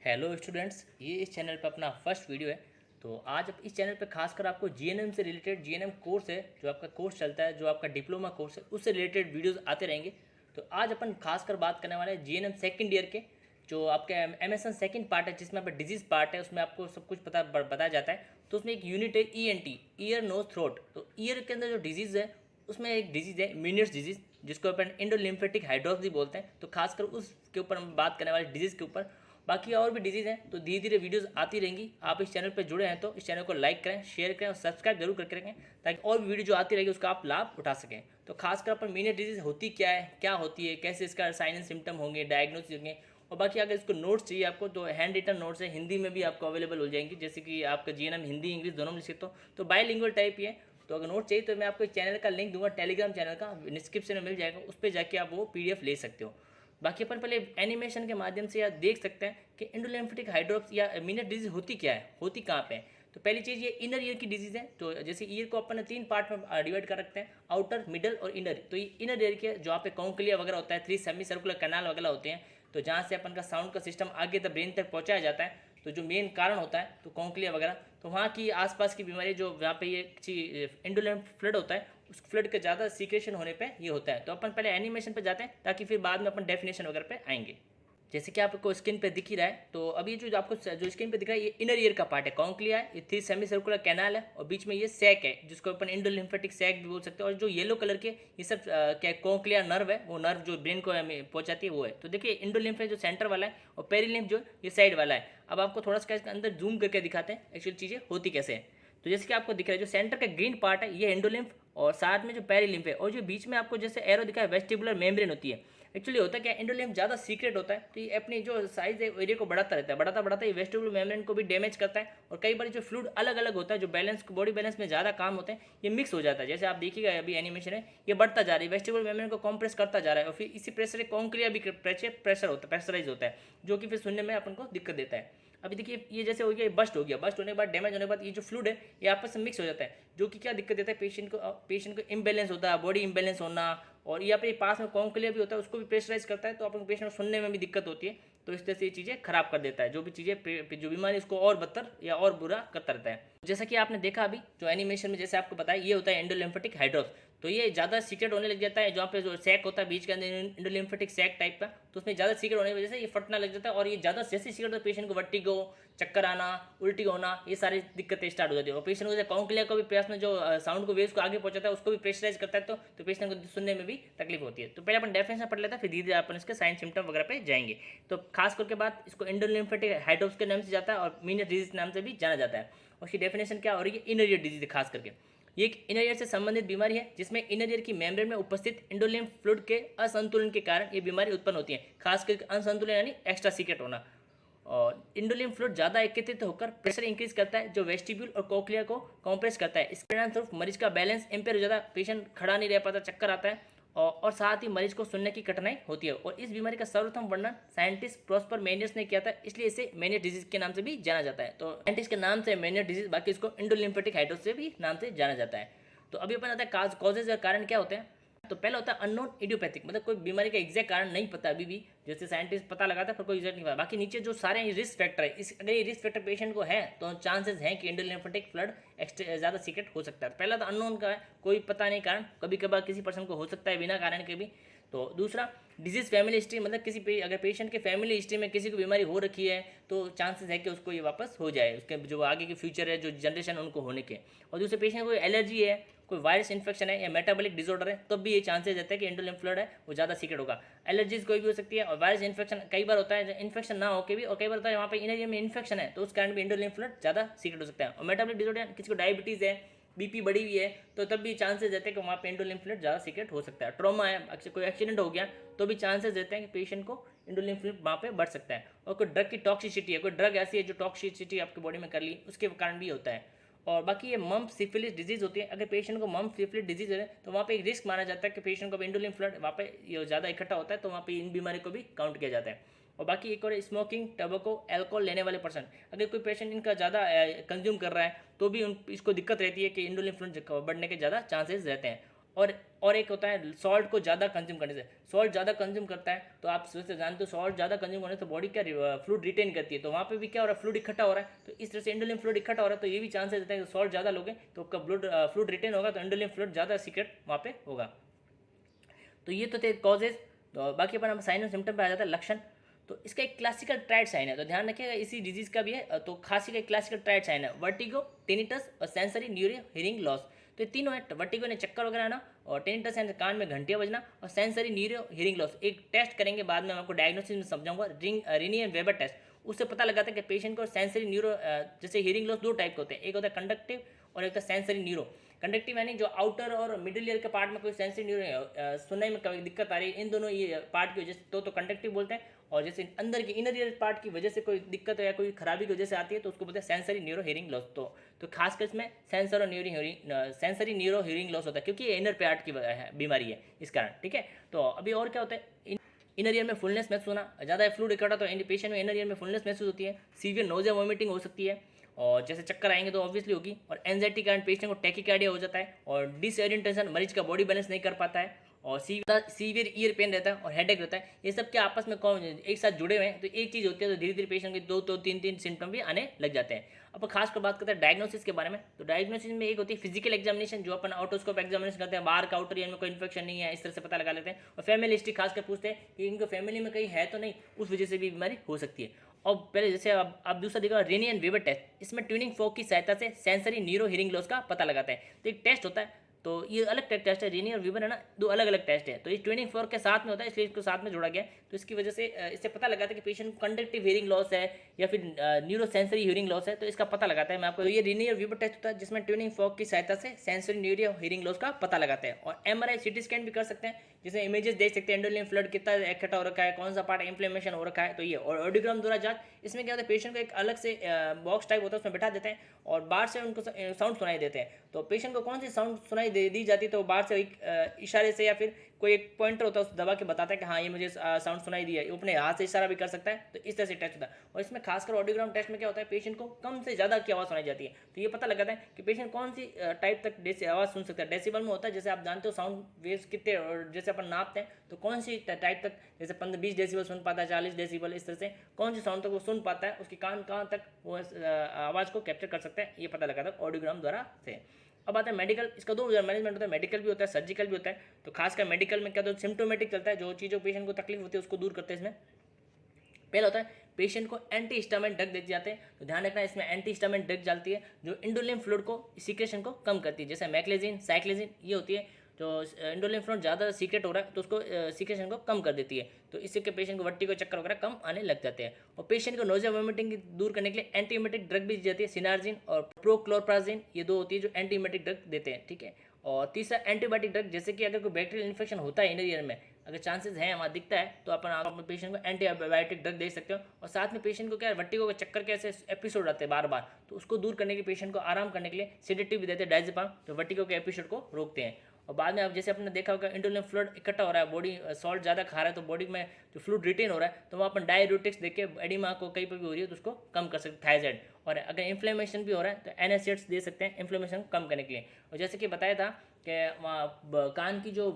Hello students, ये इस channel पे अपना फर्स्ट वीडियो है। तो आज इस चैनल पे खासकर आपको जीएनएम से रिलेटेड जीएनएम कोर्स है, जो आपका कोर्स चलता है, जो आपका डिप्लोमा कोर्स है, उससे रिलेटेड वीडियोस आते रहेंगे। तो आज अपन खासकर बात करने वाले हैं जीएनएम सेकंड ईयर के, जो आपके एमएसएन सेकंड पार्ट है, जिसमें आपका डिजीज़ पार्ट है, उसमें आपको सब कुछ बताया जाता है। तो उसमें एक यूनिट है ईएनटी, ईयर नोज थ्रोट। तो ईयर के अंदर जो डिजीज़ है, उसमें एक डिजीज़ है मीनियर्स डिजीज़, जिसको अपन इंडोलिम्फेटिक हाइड्रोप्सी बोलते हैं। तो खासकर उसके ऊपर हम बात करने वाले डिजीज़ के ऊपर। बाकी और भी डिजीज़ हैं, तो धीरे धीरे वीडियोस आती रहेंगी। आप इस चैनल पर जुड़े हैं तो इस चैनल को लाइक करें, शेयर करें और सब्सक्राइब जरूर करके रखें, ताकि और भी वीडियो जो आती रहेगी उसका आप लाभ उठा सकें। तो खासकर अपन मीनियर डिजीज़ होती क्या है, क्या होती है, कैसे इसका साइन एंड सिम्टम होंगे, डायग्नोसिस होंगे, और बाकी अगर इसको नोट्स चाहिए आपको तो हैंड रिटन नोट्स है, हिंदी में भी आपको अवेलेबल हो जाएंगी। जैसे कि आपका जीएनएम हिंदी इंग्लिश दोनों में लिख सकते हो, तो बायलिंगुअल टाइप ही है। तो अगर नोट चाहिए तो मैं आपको चैनल का लिंक दूंगा, टेलीग्राम चैनल का डिस्क्रिप्शन में मिल जाएगा, उस पर जाके आप वो पीडीएफ ले सकते हो। बाकी अपन पहले एनिमेशन के माध्यम से या देख सकते हैं कि इंडोलिम्फेटिक हाइड्रोप्स या मीनियर डिजीज होती क्या है, होती कहाँ पे है। तो पहली चीज़ ये इनर ईयर की डिजीज़ है। तो जैसे ईयर को अपन तीन पार्ट में डिवाइड कर रखते हैं, आउटर, मिडल और इनर। तो ये इनर ईयर के जहाँ पे कॉन्क्लिया वगैरह होता है, 3 सेमी सर्कुलर कैनाल वगैरह होते हैं, तो जहाँ से अपन का साउंड का सिस्टम आगे तक ब्रेन तक पहुँचाया जाता है। तो जो मेन कारण होता है तो कॉन्क्लिया वगैरह, तो वहाँ की आसपास की बीमारी जो जहाँ पे ये इंडोलेंट फ्लड होता है, उस फ्लड के ज़्यादा सीक्रेशन होने पे ये होता है। तो अपन पहले एनिमेशन पे जाते हैं, ताकि फिर बाद में अपन डेफिनेशन वगैरह पे आएंगे। जैसे कि आपको स्क्रीन पे दिख ही रहा है, तो अभी जो आपको जो स्क्रीन पे दिख रहा है, ये इनर ईयर का पार्ट है, कॉन्क्लिया है, ये 3 सेमी सर्कुलर कैनाल है, और बीच में ये सैक है, जिसको अपन इंडोलिम्फेटिक सैक भी बोल सकते हैं। और जो येलो कलर के ये सब क्या कॉन्क्लिया नर्व है, वो नर्व जो ब्रेन को पहुंचाती है वो है। तो देखिए इंडोलिम्फ जो सेंटर वाला है, और पेरिलिम्फ जो ये साइड वाला है। अब आपको थोड़ा सा इसके अंदर जूम करके दिखाते हैं एक्चुअल चीज़ें होती कैसे है। तो जैसे कि आपको दिख रहा है, जो सेंटर का ग्रीन पार्ट है ये एंडोलिम्फ, और साथ में जो पेरिलिम्फ है, और जो बीच में आपको जैसे एरो दिखा है वेस्टिबुलर मेम्ब्रेन होती है। एक्चुअली होता क्या है, एंडोलिम्फ ज़्यादा सीक्रेट होता है, तो ये अपनी जो साइज है एरिया को बढ़ाता रहता है, बढ़ाता बढ़ाता ये वेस्टिबुलर मेम्ब्रेन को भी डैमेज करता है। और कई बार जो फ्लूइड अलग अलग होता है, जो बैलेंस बॉडी बैलेंस में ज़्यादा काम होते हैं, ये मिक्स हो जाता है। जैसे आप देखिएगा अभी एनिमेशन है, ये बढ़ता जा रहा है, वेस्टिबुलर मेम्ब्रेन को कॉम्प्रेस करता जा रहा है, और फिर इसी प्रेशर कॉन्क्लिया भी प्रेशर होता है, प्रेशराइज होता है, जो कि फिर सुनने में अपन को दिक्कत देता है। अभी देखिए ये जैसे हो गया, ये बस्ट हो गया, बस्ट होने के बाद डैमेज होने के बाद ये जो फ्लूइड है ये आपस में मिक्स हो जाता है, जो कि क्या दिक्कत देता है पेशेंट को इम्बैलेंस होता है, बॉडी इम्बैलेंस होना। और यहाँ पे पास में कॉन्क्लिया भी होता है, उसको भी प्रेशराइज करता है, तो अपन पेशेंट को सुनने में भी दिक्कत होती है। तो इस तरह से ये चीज़ें खराब कर देता है, जो भी चीज़ें जो बीमारी उसको और बदतर या और बुरा करता रहता है। जैसा कि आपने देखा अभी जो एनिमेशन में, जैसे आपको बताया, ये होता है एंडोलिम्फेटिक हाइड्रोप्स। तो ये ज़्यादा सीक्रेट होने लग जाता है, जहाँ पे जो सैक होता है बीच के अंदर इंडोलिम्फेटिक सैक टाइप का, तो उसमें ज़्यादा सीक्रेट होने की वजह से ये फटना लग जाता है। और ये ज़्यादा जैसे सीक्रेट होता है, पेशेंट को वर्टिगो, चक्कर आना, उल्टी होना, ये सारी दिक्कतें स्टार्ट हो जाती है। और पेशेंट को कॉन्क्लिया को भी प्रेस में जो साउंड को वेव्स को आगे पहुंचाता है, उसको भी प्रेशराइज करता है, तो पेशेंट को सुनने में भी तकलीफ होती है। तो पहले अपन डेफिनेशन पढ़ लेते हैं, फिर धीरे धीरे अपन इसके साइन सिम्टम वगैरह पे जाएंगे। तो खास करके बात इसको इंडोलिम्फेटिक हाइड्रोप्स के नाम से जाता है, और मीनियर डिजीज नाम से भी जाना जाता है। उसकी डेफिनेशन क्या हो रही है, इनर ईयर डिजीज खास करके ये एक इनर ईयर से संबंधित बीमारी है, जिसमें इनर ईयर की मेम्ब्रेन में उपस्थित इंडोलिम्फ फ्लूइड के असंतुलन के कारण ये बीमारी उत्पन्न होती है। खास करके असंतुलन यानी एक्स्ट्रा सीक्रेट होना। और इंडोलिम्फ फ्लूइड ज़्यादा एकत्रित होकर प्रेशर इंक्रीज करता है, जो वेस्टिब्यूल और कोक्लिया को कॉम्प्रेस करता है। इसके परिणामस्वरूप मरीज का बैलेंस इम्पेयर हो जाता है, पेशेंट खड़ा नहीं रह पाता, चक्कर आता है, और साथ ही मरीज को सुनने की कठिनाई होती है। और इस बीमारी का सर्वप्रथम वर्णन साइंटिस्ट प्रॉस्पर मेनियस ने किया था, इसलिए इसे मेनियस डिजीज के नाम से भी जाना जाता है। तो साइंटिस्ट के नाम से मेनियस डिजीज, बाकी इसको इंडोलिम्फेटिक हाइड्रोप्सी से भी नाम से जाना जाता है। तो अभी अपन आता है कॉजेज और कारण क्या होते हैं। तो पहला होता है अननोन इडियोपैथिक, मतलब कोई बीमारी का एग्जैक्ट कारण नहीं पता अभी भी, जैसे साइंटिस्ट पता लगाता है पर कोई एग्जैक्ट नहीं पता। बाकी नीचे जो सारे रिस्क फैक्टर है, अगर ये रिस्क फैक्टर पेशेंट को है तो चांसेस हैं कि इंडोलिम्फेटिक फ्लड ज़्यादा सीक्रेट हो सकता है। पहला तो अननोन का है, कोई पता नहीं कारण, कभी कभार किसी पर्सन को हो सकता है बिना कारण के भी। तो दूसरा डिजीज फैमिली हिस्ट्री, मतलब अगर पेशेंट के फैमिली हिस्ट्री में किसी को बीमारी हो रखी है तो चांसेस है कि उसको ये वापस हो जाए, उसके जो आगे के फ्यूचर है, जो जनरेशन उनको होने के। और दूसरे पेशेंट को एलर्जी है, कोई वायरस इन्फेक्शन है या मेटाबॉलिक डिसऑर्डर है, तब भी ये चांसेस रहता है कि इंडोलिम्फ फ्लड है वो ज़्यादा सीक्रेट होगा। एलर्जीज कोई भी हो सकती है, और वायरस इन्फेक्शन कई बार होता है, इन्फेक्शन ना होकर भी, और कई बार होता है वहाँ पे इनर में इन्फेक्शन है, तो उस कारण भी इंडोलिम्फ फ्लड ज़्यादा सीक्रेट हो सकता है। और मेटाबॉलिक डिसऑर्डर, किसी को डायबिटीज़ है, बीपी बढ़ी हुई है, तो तब भी चांसेस रहते हैं कि वहाँ पे इंडोलिम्फ फ्लड ज़्यादा सीक्रेट हो सकता है। ट्रॉमा है, अक्सर कोई एक्सीडेंट हो गया, तो भी चांसेस रहते हैं कि पेशेंट को इंडोलिम्फ फ्लड वहाँ पे बढ़ सकता है। और कोई ड्रग की टॉक्सिसिटी है, कोई ड्रग ऐसी है जो टॉक्सिसिटी आपकी बॉडी में कर ली, उसके कारण भी होता है। और बाकी ये मम्प सिफिलिस डिजीज होती है, अगर पेशेंट को मम्प सिफिलिस डिजीज है तो वहाँ पे एक रिस्क माना जाता है कि पेशेंट को इंडोलिम्फ फ्लड वहाँ पे ज़्यादा इकट्ठा होता है, तो वहाँ पे इन बीमारी को भी काउंट किया जाता है। और बाकी एक और स्मोकिंग, टबैको, अल्कोहल लेने वाले पर्सन, अगर कोई पेशेंट इनका ज़्यादा कंज्यूम कर रहा है तो भी इसको दिक्कत रहती है कि इंडोलिम्फ फ्लड बढ़ने के ज़्यादा चांसेस रहते हैं। और एक होता है सॉल्ट को ज़्यादा कंज्यूम करने से। सॉल्ट ज़्यादा कंज्यूम करता है तो आप सोचते जानते हो सॉल्ट ज़्यादा कंज्यूम करने से बॉडी क्या फ्लूइड रिटेन करती है, तो वहाँ पे भी क्या हो रहा है, फ्लूइड इकट्ठा हो रहा है। तो इस तरह से इंडोलिन फ्लूइड इकट्ठा हो रहा है, तो ये भी चांसेस रहता है कि सॉल्ट ज़्यादा लोगे तो आपका फ्लूइड रिटेन होगा, तो इंडोलिन फ्लूइड ज़्यादा सीक्रेट वहाँ पे होगा। तो ये तो थे कॉजेज। तो बाकी अपन साइन और सिम्टम पे आ जाता है लक्षण। तो इसका एक क्लासिकल ट्राइड साइन है, तो ध्यान रखिएगा इसी डिजीज का भी है। तो खांसी का एक क्लासिकल ट्राइड साइन है वर्टिगो, टेनिटस और सेंसरी न्यूरो हियरिंग लॉस। तो ये तीनों है, वर्टिगो ने चक्कर वगैरह आना, और टेनिटस यानी कान में घंटियां बजना, और सेंसरी न्यूरो हियरिंग लॉस। एक टेस्ट करेंगे बाद में, मैं आपको डायग्नोसिस में समझाऊंगा, रिनी एंड वेबर टेस्ट। उससे पता लगाता है कि पेशेंट को सेंसरी न्यूरो जैसे हियरिंग लॉस दो टाइप के होते हैं, एक होता है कंडक्टिव और एक होता है सेंसरी न्यूरो। कंडक्टिव यानी जो आउटर और मिडिल ईयर के पार्ट में कोई सेंसरी न्यूरो सुनने में कभी दिक्कत आ रही है, इन दोनों ये पार्ट की वजह से तो कंडक्टिव बोलते हैं। और जैसे अंदर की इनर ईयर पार्ट की वजह से कोई दिक्कत या कोई खराबी की वजह से आती है तो उसको बोलते हैं सेंसरी न्यूरो हियरिंग लॉस। तो खासकर इसमें सेंसरी न्यूरो हियरिंग लॉस होता है, क्योंकि ये इनर पार्ट की बीमारी है इस कारण। ठीक है, तो अभी और क्या होता है, इनर ईयर में फुलनेस महसूस होना, ज़्यादा फ्लूइड इकट्ठा तो पेशेंट में इनर ईयर में फुलनेस महसूस होती है। सीवियर नोजिया वॉमिटिंग हो सकती है, और जैसे चक्कर आएंगे तो ऑब्वियसली होगी। और एंजाइटी के कारण पेशेंट को टैकीकार्डिया हो जाता है, और डिसओरिएंटेशन, मरीज का बॉडी बैलेंस नहीं कर पाता है, और सीवियर ईयर पेन रहता है और हेडेक रहता है। ये सब के आपस में कौन एक साथ जुड़े हुए हैं, तो एक चीज़ होती है तो धीरे धीरे पेशेंट के दो तीन सिम्टम भी आने लग जाते हैं। अब खास कर बात करते हैं डायग्नोसिस के बारे में। तो डायग्नोसिस में एक होती है फिजिकल एग्जामिनेशन, जो अपन ऑटोस्कोप एग्जामिनेशन करते हैं, बाहर का आउटर ईयर में कोई इन्फेक्शन नहीं है, इस तरह से पता लगा लेते हैं। और फैमिली हिस्ट्री खासकर पूछते हैं कि इनको फैमिली में कहीं है तो नहीं, उस वजह से भी बीमारी हो सकती है। और पहले जैसे अब दूसरा देखा रेनी एंड वेबर टेस्ट, इसमें ट्यूनिंग फोक की सहायता से सेंसरी न्यूरो हियरिंग लॉस का पता लगाता है। तो एक टेस्ट होता है, तो ये अलग टेस्ट है, रेनी और वीवर है ना, दो अलग अलग टेस्ट है। तो ये 24 के साथ में होता है, इसलिए इसको साथ में जोड़ा गया है। तो इसकी वजह से इससे पता लगाता है कि पेशेंट को कंडक्टिव हियरिंग लॉस है या फिर न्यूरो सेंसरी हियरिंग लॉस है, तो इसका पता लगाता है मैं आपको। तो ये रेनी और वीवर टेस्ट होता है जिसमें ट्यूनिंग फॉक की सहायता से सेंसरी न्यूरो हियरिंग लॉस का पता लगाता है। और MRI CT स्कैन भी कर सकते हैं, जिसमें इमेजेस देख सकते हैं एंडोलिन फ्लड कितना इकट्ठा हो रखा है, कौन सा पार्ट इन्फ्लेमेशन हो रखा है। तो ये और ऑडियोग्राम द्वारा जांच, इसमें क्या होता है, पेशेंट को एक अलग से बॉक्स टाइप होता है, उसमें बैठा देते हैं और बाहर से उनको साउंड सुनाई देते हैं। तो पेशेंट को कौन सी साउंड सुनाई दी जाती है, तो बाहर से एक इशारे से या फिर कोई एक पॉइंटर होता है उस दबा के बताता है कि हाँ ये मुझे साउंड सुनाई दिया है, अपने हाथ से इशारा भी कर सकता है। तो इस तरह से टेस्ट होता है। और इसमें खासकर ऑडियोग्राम टेस्ट में क्या होता है, पेशेंट को कम से ज़्यादा की आवाज़ सुनाई जाती है, तो ये पता लगाता है कि पेशेंट कौन सी टाइप तक आवाज़ सुन सकता है। डेसिबल में होता है, जैसे आप जानते हो साउंड वेव्स कितने, और जैसे अपन नापते हैं तो कौन सी टाइप तक, जैसे 15-20 डेसिबल सुन पाता है, 40 डेसिबल, इस तरह से कौन सी साउंड तक वो सुन पाता है, उसकी कान कहाँ तक वो आवाज़ को कैप्चर कर सकता है, ये पता लगाता है ऑडियोग्राम द्वारा से। अब आता है मेडिकल, इसका दो मैनेजमेंट होता है, मेडिकल भी होता है, सर्जिकल भी होता है। तो खासकर मेडिकल में क्या तो सिम्टोमेटिक चलता है, जो चीज़ों पेशेंट को तकलीफ होती है उसको दूर करते हैं। इसमें पहला होता है पेशेंट को एंटी हिस्टामिन ड्रग देते जाते हैं। तो ध्यान रखना, इसमें एंटी हिस्टामिन ड्रग चलती है जो इंडोलिन फ्लूइड को सीक्रेशन को कम करती है, जैसे मैक्लेजिन, साइक्लेजिन, ये होती है। जो इंडोलिन फ्लूइड ज़्यादा सीक्रेट हो रहा है तो उसको सीक्रेशन को कम कर देती है, तो इससे के पेशेंट को वर्टिगो चक्कर वगैरह कम आने लग जाते हैं। और पेशेंट को नोजिया वोमिटिंग दूर करने के लिए एंटीमेटिक ड्रग भी दी जाती है, सिनार्जिन और प्रोक्लोरप्राजिन, ये दो होती है जो एंटीमेटिक ड्रग देते हैं। ठीक है, और तीसरा एंटीबायोटिक ड्रग, जैसे कि अगर कोई बैक्टीरियल इन्फेक्शन होता है इनर ईयर में, अगर चांसेस हैं वहाँ दिखता है, तो अपन आप अपने पेशेंट को एंटीबायोटिक ड्रग दे सकते हो। और साथ में पेशेंट को क्या है, वर्टिगो का चक्कर के ऐसे एपिसोड आते हैं बार बार, तो उसको दूर करने के पेशेंट को आराम करने के लिए सेडेटिव भी देते हैं, डायजेपाम, तो वर्टिगो के एपिसोड को रोकते हैं। और बाद में अब जैसे आपने देखा होगा इंडोलिन फ्लूइड इकट्ठा हो रहा है, बॉडी सॉल्ट ज़्यादा खा रहा है तो बॉडी में जो फ्लूइड रिटेन हो रहा है, तो वहाँ अपन डाययूरेटिक्स देके एडिमा को कहीं पर भी हो रही है तो उसको कम कर सकते, थायराइड। और अगर इन्फ्लेमेशन भी हो रहा है तो एनासिड्स दे सकते हैं इन्फ्लेमेशन कम करने के लिए। और जैसे कि बताया था कि वहाँ कान की जो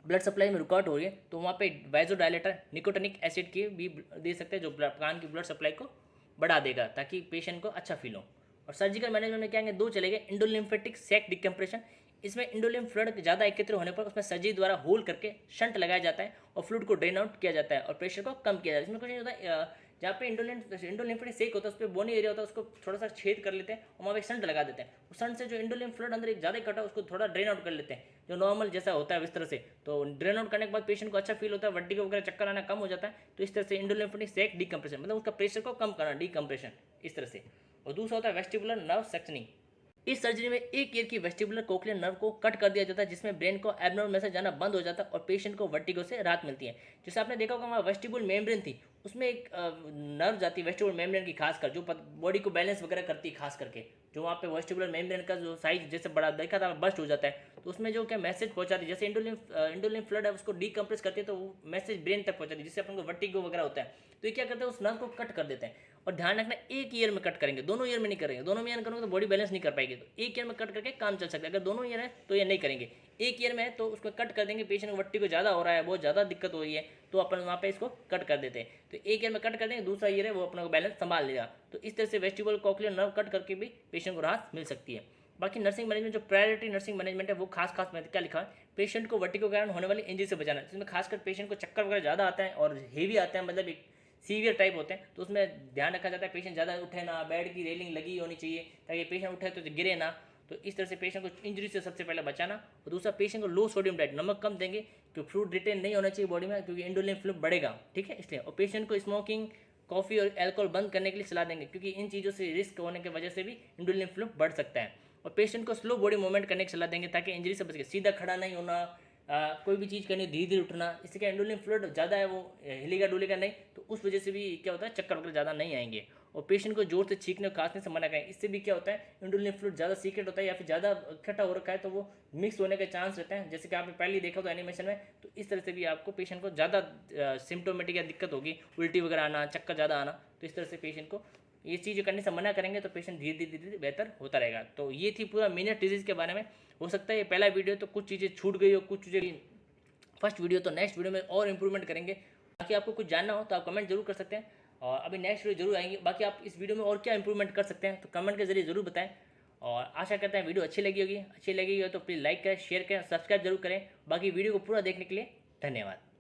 ब्लड सप्लाई में रुकावट हो रही है, तो वहाँ पे वाइजोडाइलेटर निकोटिनिक एसिड की भी दे सकते हैं, जो कान की ब्लड सप्लाई को बढ़ा देगा ताकि पेशेंट को अच्छा फील हो। और सर्जिकल मैनेजमेंट में क्या आएंगे, दो चलेंगे, इंडोलिम्फेटिक सैक डिकम्प्रेशन। इसमें इंडोलिम फ्लूइड ज़्यादा एकत्र होने पर उसमें सर्जरी द्वारा होल करके शंट लगाया जाता है और फ्लूइड को ड्रेन आउट किया जाता है और प्रेशर को कम किया जाता है। इसमें कुछ नहीं होता है, जहाँ पे इंडोलिम्फेटिक सेक होता है उस पर बोनी एरिया होता है, उसको थोड़ा सा छेद कर लेते हैं और वहाँ पे शंट लगा देते हैं। उस शंट से जो इंडोलिम फ्लूइड अंदर एक ज़्यादा इकट्ठा उसको थोड़ा ड्रेन आउट कर लेते हैं, जो नॉर्मल जैसा होता है इस तरह से। तो ड्रेन आउट करने के बाद पेशेंट को अच्छा फील होता है, वर्टिगो वगैरह चक्कर आना कम हो जाता है। तो इस तरह से इंडोलिम्फेटिक सेक डिकम्प्रेशन, मतलब उसका प्रेशर को कम करना, डिकम्प्रेशन, इस तरह से। और दूसरा होता है वेस्टिबुलर नर्व सेक्शनिंग। इस सर्जरी में एक ईयर की वेस्टिबुलर कोक्लियर नर्व को कट कर दिया जाता है, जिसमें ब्रेन को एब्नॉर्मल मैसेज जाना बंद हो जाता है और पेशेंट को वर्टिगो से राहत मिलती है। जैसे आपने देखा होगा वहाँ वेस्टिबुल मेम्ब्रेन थी, उसमें एक नर्व जाती है वेस्टिबुल मेम्ब्रेन की, खासकर जो बॉडी को बैलेंस वगैरह करती है, खास करके जो वहाँ पे वेस्टिबुलर मेम्ब्रेन का जो साइज जैसे बड़ा देखा था बस्ट हो जाता है, तो उसमें जो क्या मैसेज पहुँचाती है, जैसे इंडोलिन फ्लड है उसको डीकम्प्रेस करती है तो वो मैसेज ब्रेन तक पहुँचाती है, जिससे अपन को वर्टिगो वगैरह होता है। तो ये क्या करते हैं, उस नर्व को कट कर देते हैं। और ध्यान रखना, एक ईयर में कट करेंगे, दोनों ईयर में नहीं करेंगे, दोनों ईयर में करोगे तो बॉडी बैलेंस नहीं कर पाएगी। तो एक ईयर में कट करके काम चल सकता है, अगर दोनों ईयर है तो ये नहीं करेंगे, एक ईयर में है तो उसको कट कर देंगे, पेशेंट को वर्टिगो ज़्यादा हो रहा है, बहुत ज़्यादा दिक्कत हो रही है, तो अपन वहाँ पे इसको कट कर देते हैं। तो एक ईयर में कट कर देंगे, दूसरा ईयर है वो अपने को बैलेंस संभाल लेगा। तो इस तरह से वेस्टिबुलर कॉक्लियर नर्व कट करके भी पेशेंट को राहत मिल सकती है। बाकी नर्सिंग मैनेजमेंट, जो प्रायोरिटी नर्सिंग मैनेजमेंट है, वो खास में क्या लिखा है, पेशेंट को वर्टिगो के कारण होने वाली इंजरी से बचाना, जिसमें खासकर पेशेंट को चक्कर वगैरह ज़्यादा आता है और हेवी आता है, मतलब एक सीवियर टाइप होते हैं, तो उसमें ध्यान रखा जाता है पेशेंट ज़्यादा उठे ना, बेड की रेलिंग लगी होनी चाहिए ताकि पेशेंट उठे तो गिरे ना। तो इस तरह से पेशेंट को इंजरी से सबसे पहले बचाना। और दूसरा, पेशेंट को लो सोडियम डाइट, नमक कम देंगे क्योंकि फ्लूइड रिटेन नहीं होना चाहिए बॉडी में, क्योंकि इंडोलिन फ्लूइड बढ़ेगा, ठीक है, इसलिए। और पेशेंट को स्मोकिंग, कॉफ़ी और एल्कोहल बंद करने के लिए सलाह देंगे, क्योंकि इन चीज़ों से रिस्क होने की वजह से भी इंडोलिन फ्लूइड बढ़ सकता है। और पेशेंट को स्लो बॉडी मूवमेंट करने की सलाह देंगे ताकि इंजरी से बच के, सीधा खड़ा नहीं होना, कोई भी चीज़ करनी धीरे धीरे उठना, इससे क्या इंडोलिन फ्लूइड ज़्यादा है वो हिलेगा डुलेगा नहीं, तो उस वजह से भी क्या होता है, चक्कर वगैरह ज़्यादा नहीं आएंगे। और पेशेंट को जोर से छींकने और खांसने से मना करें, इससे भी क्या होता है, इंडोलिन फ्लूइड ज़्यादा सीक्रेट होता है या फिर ज़्यादा इकट्ठा हो रखा है तो वो मिक्स होने के चांस रहते हैं, जैसे कि आपने पहले ही देखा तो एनिमेशन में। तो इस तरह से भी आपको पेशेंट को ज़्यादा सिम्टोमेटिक या दिक्कत होगी, उल्टी वगैरह आना, चक्कर ज़्यादा आना, तो इस तरह से पेशेंट को ये चीज़ करने से मना करेंगे तो पेशेंट धीरे धीरे धीरे बेहतर होता रहेगा। तो ये थी पूरा मीनियस डिजीज़ के बारे में। हो सकता है ये पहला वीडियो तो कुछ चीज़ें छूट गई हो, कुछ चीज़ें फर्स्ट वीडियो, तो नेक्स्ट वीडियो में और इंप्रूवमेंट करेंगे। बाकी आपको कुछ जानना हो तो आप कमेंट जरूर कर सकते हैं और अभी नेक्स्ट वीडियो जरूर आएंगे। बाकी आप इस वीडियो में और क्या इंप्रूवमेंट कर सकते हैं तो कमेंट के जरिए जरूर बताएं। और आशा करते हैं वीडियो अच्छी लगी होगी तो प्लीज़ लाइक करें, शेयर करें, सब्सक्राइब जरूर करें। बाकी वीडियो को पूरा देखने के लिए धन्यवाद।